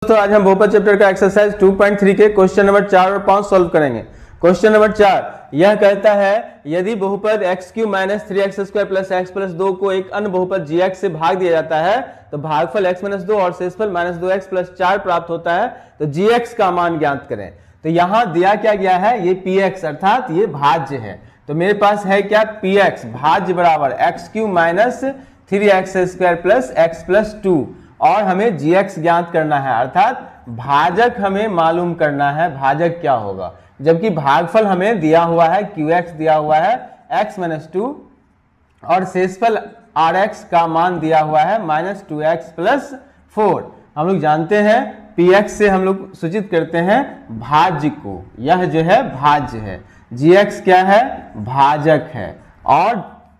दोस्तों आज हम बहुपद चैप्टर का एक्सरसाइज 2.3 के क्वेश्चन नंबर 4 और 5 सॉल्व करेंगे। क्वेश्चन नंबर 4 यह कहता है यदि बहुपद x³ minus 3x² plus x plus 2 को एक अन्य बहुपद gx से भाग दिया जाता है तो भागफल x माइनस 2 और शेषफल माइनस 2x प्लस 4 प्राप्त होता है, तो gx का मान ज्ञात करें। तो यहाँ दिया क्या गया है, ये px अर्थात ये भाज्य है। तो मेरे पास है क्या, px भाज्य बराबर x³ minus 3x² plus x plus 2 और हमें gx ज्ञात करना है, अर्थात भाजक हमें मालूम करना है भाजक क्या होगा। जबकि भागफल हमें दिया हुआ है qx दिया हुआ है x माइनस 2 और शेषफल rx का मान दिया हुआ है माइनस 2x प्लस 4। हम लोग जानते हैं px से हम लोग सूचित करते हैं भाज्य को, यह जो है भाज्य है, gx क्या है, भाजक है और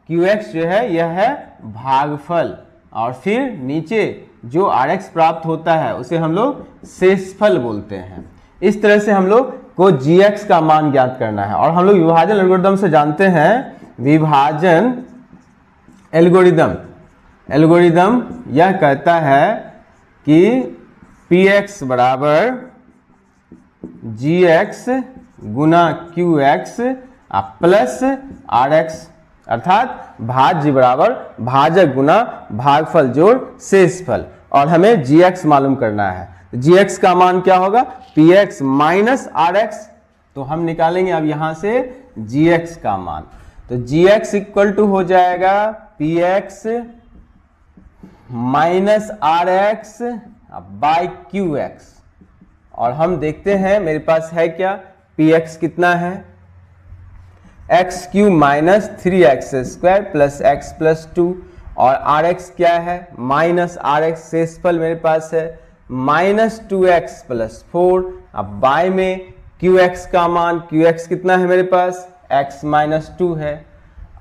qx जो है यह है भागफल और फिर नीचे जो rx प्राप्त होता है उसे हम लोग शेषफल बोलते हैं। इस तरह से हम लोग को gx का मान ज्ञात करना है। और हम लोग विभाजन एल्गोरिदम से जानते हैं, विभाजन एल्गोरिदम यह कहता है कि px बराबर gx गुना qx प्लस rx अर्थात भाज्य बराबर भाजक गुना भागफल जोड़ शेषफल, और हमें gx मालूम करना है। gx का मान क्या होगा, px माइनस rx। तो हम निकालेंगे अब यहां से gx का मान, तो gx इक्वल टू हो जाएगा px minus rx by qx। और हम देखते हैं मेरे पास है क्या, px कितना है, x³ minus 3x² plus x plus 2 और rx क्या है माइनस rx, शेषफल मेरे पास है माइनस 2x प्लस 4। अब बाय में qx का मान, qx कितना है मेरे पास, x माइनस 2 है।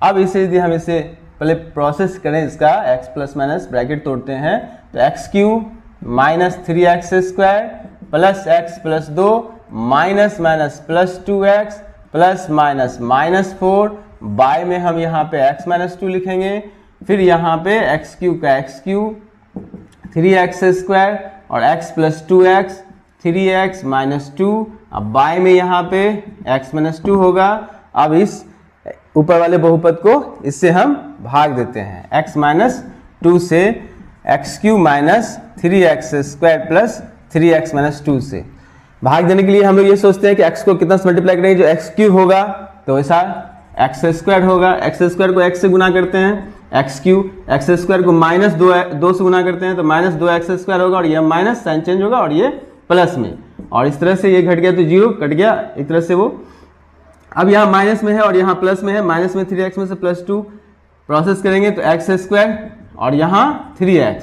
अब इसे यदि हम इसे पहले प्रोसेस करें, इसका x प्लस माइनस ब्रैकेट तोड़ते हैं, तो x³ minus 3x² plus x plus 2 minus minus plus 2x plus minus minus 4, by में हम यहाँ पे x माइनस 2 लिखेंगे, फिर यहाँ पे x³ का x³ 3x² और x plus 2x 3x minus 2, अब बाय में यहाँ पे x माइनस 2 होगा। अब इस ऊपर वाले बहुपद को इससे हम भाग देते हैं, x माइनस 2 से x³ minus 3x² plus 3x minus 2 से भाग देने के लिए हम लोग ये सोचते हैं कि x को कितना से मल्टीप्लाई करेंगे, जो x³ होगा तो ऐसा x² होगा, x² को x से गुना करते हैं x³ को माइनस 2 से गुना करते हैं तो माइनस 2x² होगा और ये माइनस साइन चेंज होगा और ये प्लस में, और इस तरह से ये घट गया तो 0 कट गया एक तरह से वो। अब यहाँ माइनस में है और यहाँ प्लस में है, माइनस में 3x में से प्लस 2 प्रोसेस करेंगे तो x² और यहाँ 3x,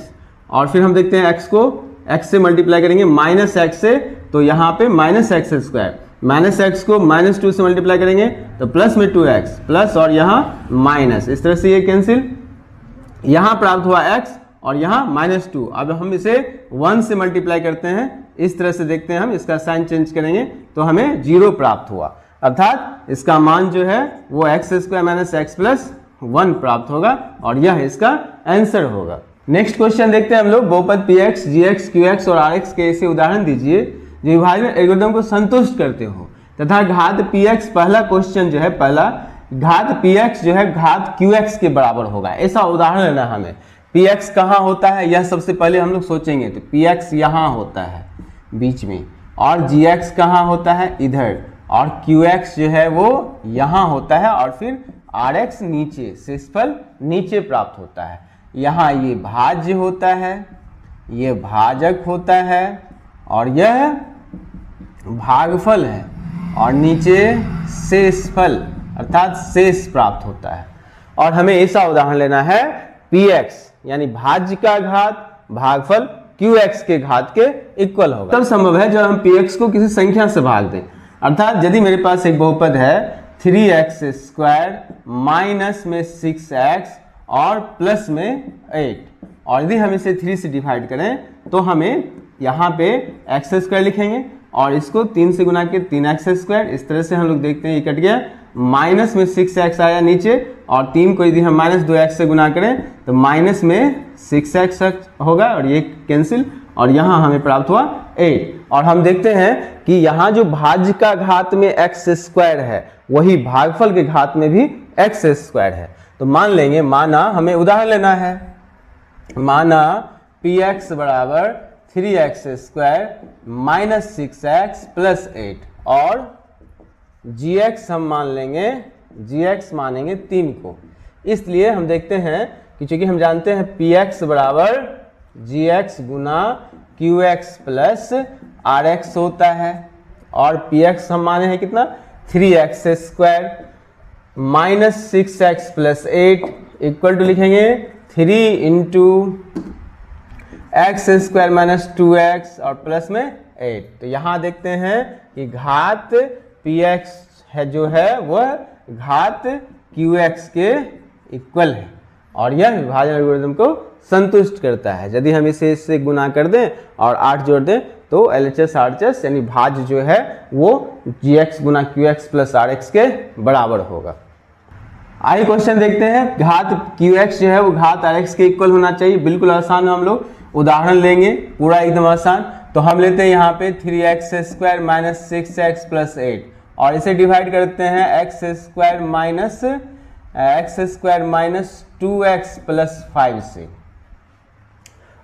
और फिर हम देखते हैं x को x से मल्टीप्लाई करेंगे माइनस x से, तो यहाँ पे माइनस x², माइनस x को माइनस 2 से मल्टीप्लाई करेंगे तो प्लस में 2x प्लस और यहाँ माइनस, इस तरह से ये कैंसिल, यहाँ प्राप्त हुआ x और यहाँ माइनस 2। अब हम इसे 1 से मल्टीप्लाई करते हैं, इस तरह से देखते हैं हम, इसका साइन चेंज करेंगे तो हमें 0 प्राप्त हुआ, अर्थात इसका मान जो है वो x² माइनस x प्लस 1 प्राप्त होगा और यह इसका आंसर होगा। नेक्स्ट क्वेश्चन देखते हैं हम लोग, बहुपद px, gx, qx और rx के ऐसे उदाहरण दीजिए जो विभाजन एल्गोरिथम को संतुष्ट करते हो तथा घात px, पहला क्वेश्चन जो है, पहला घात px जो है घात qx के बराबर होगा, ऐसा उदाहरण लेना हमें। px कहाँ होता है यह सबसे पहले हम लोग सोचेंगे, तो px यहाँ होता है बीच में, और gx कहाँ होता है इधर, और qx जो है वो यहाँ होता है और फिर rx नीचे, शेषफल नीचे प्राप्त होता है। यहाँ ये भाज्य होता है, ये भाजक होता है और यह भागफल है, और नीचे शेषफल अर्थात शेष प्राप्त होता है। और हमें ऐसा उदाहरण लेना है px यानी भाज्य का घात भागफल qx के घात के इक्वल होगा। तब संभव है जब हम px को किसी संख्या से भाग दें, अर्थात यदि मेरे पास एक बहुपद है 3x² माइनस में 6x और प्लस में 8, और यदि हम इसे 3 से डिवाइड करें तो हमें यहाँ पे x² लिखेंगे और इसको 3 से गुना के 3x², इस तरह से हम लोग देखते हैं ये कट गया, माइनस में 6x आया नीचे, और 3 को यदि हम माइनस 2x से गुना करें तो माइनस में 6x होगा और ये कैंसिल, और यहाँ हमें प्राप्त हुआ 8। और हम देखते हैं कि यहाँ जो भाज्य का घात में एक्स स्क्वायर है वही भागफल के घात में भी एक्स स्क्वायर है। तो मान लेंगे, माना हमें उदाहरण लेना है, माना px बराबर 3x square minus 6x plus 8 और gx हम मान लेंगे, gx मानेंगे 3 को। इसलिए हम देखते हैं कि चूंकि हम जानते हैं px बराबर gx गुना qx प्लस rx होता है और px हम माने हैं कितना 3x square minus 6x plus 8 equal to लिखेंगे 3 into x square minus 2x और प्लस में 8। तो यहाँ देखते हैं कि घात px है जो है वह घात qx के इक्वल है और यह विभाजन एल्गोरिथम को संतुष्ट करता है। यदि हम इसे इससे गुना कर दें और 8 जोड़ दें तो LHS RHS यानी भाज्य जो है वो gx गुना qx प्लस rx के बराबर होगा। आइए क्वेश्चन देखते हैं। घात qx जो है वो घात rx के इक्वल होना चाहिए। बिल्कुल आसान, हम लोग उदाहरण लेंगे, पूरा एकदम आसान। तो हम लेते हैं यहाँ पे 3x square minus 6x plus 8 और इसे डिवाइड करते हैं x square minus 2x plus 5 से।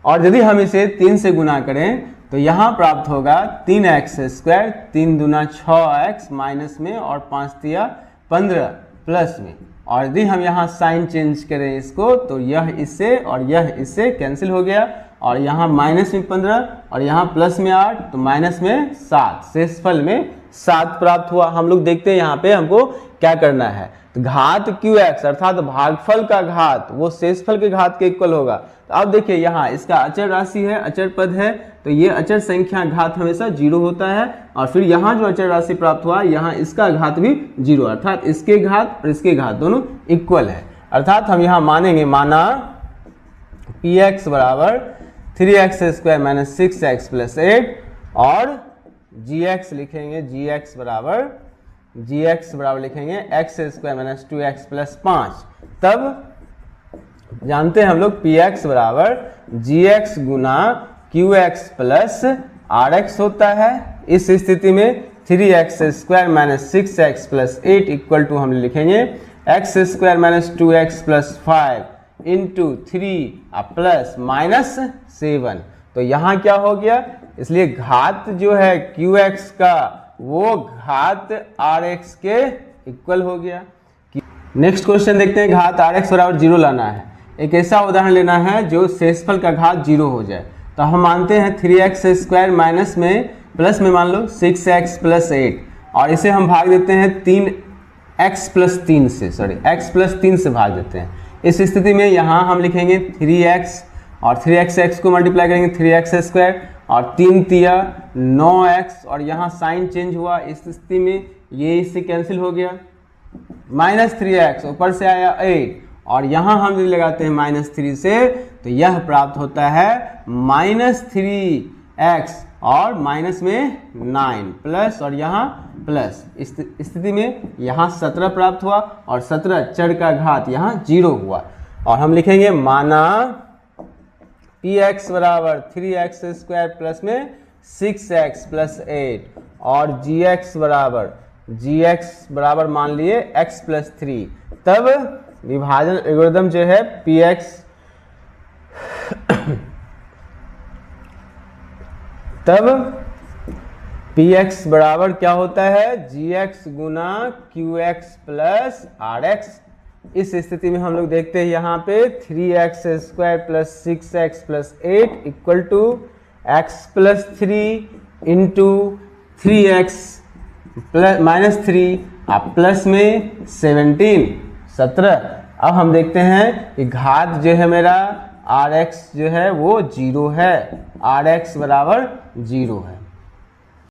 और यदि हम इसे 3 से गुना करें तो यहाँ प्राप्त होगा 3x स्क्वायर 3 दूना 6x माइनस में और 5 तिया 15 प्लस में। और यदि हम यहाँ साइन चेंज करें इसको तो यह इससे और यह इससे कैंसिल हो गया और यहाँ माइनस में 15 और यहाँ प्लस में 8 तो माइनस में 7, शेषफल में 7 प्राप्त हुआ। हम लोग देखते हैं यहाँ पे हमको क्या करना है। तो घात qx अर्थात भागफल का घात वो शेषफल के घात के इक्वल होगा। तो अब देखिए यहाँ इसका अचर राशि है, अचर पद है, तो ये अचर संख्या घात हमेशा 0 होता है और फिर यहाँ जो अचर राशि प्राप्त हुआ यहाँ इसका घात भी 0 अर्थात इसके घात और इसके घात दोनों इक्वल है। अर्थात हम यहाँ मानेंगे, माना px बराबर 3x square minus 6x plus 8 और gx लिखेंगे, gx बराबर लिखेंगे x square minus 2x plus 5। तब जानते हैं हम लोग px बराबर gx गुना qx प्लस rx होता है। इस स्थिति में 3x square minus 6x plus 8 equal to हम लिखेंगे x square minus 2x plus 5 into 3 plus minus 7। तो यहाँ क्या हो गया, इसलिए घात जो है qx का वो घात rx के इक्वल हो गया। नेक्स्ट क्वेश्चन देखते हैं। घात rx बराबर 0 लाना है। एक ऐसा उदाहरण लेना है जो शेषफल का घात 0 हो जाए। तो हम मानते हैं 3x स्क्वायर माइनस में प्लस में मान लो 6x प्लस 8 और इसे हम भाग देते हैं 3x प्लस 3 से, x प्लस 3 से भाग देते हैं। इस स्थिति में यहाँ हम लिखेंगे 3x और 3x को मल्टीप्लाई करेंगे 3x स्क्वायर और 3 तिया 9x और यहाँ साइन चेंज हुआ। इस स्थिति में ये इससे कैंसिल हो गया, माइनस 3x ऊपर से आया 8 और यहाँ हम यदि लगाते हैं माइनस 3 से तो यह प्राप्त होता है माइनस 3x और माइनस में 9 प्लस और यहाँ प्लस। इस स्थिति में यहाँ 17 प्राप्त हुआ और 17 चर का घात यहाँ 0 हुआ। और हम लिखेंगे, माना px बराबर 3x स्क्वायर प्लस में 6x प्लस 8 और gx बराबर मान लिए x प्लस 3। तब विभाजन एल्गोरिथम जो है px बराबर क्या होता है, gx गुना qx प्लस rx। इस स्थिति में हम लोग देखते हैं यहाँ पे 3x square plus 6x plus 8 equal to x plus 3 into 3x plus minus 3 plus में 17। अब हम देखते हैं कि घात जो है मेरा rx जो है वो 0 है, rx बराबर 0 है।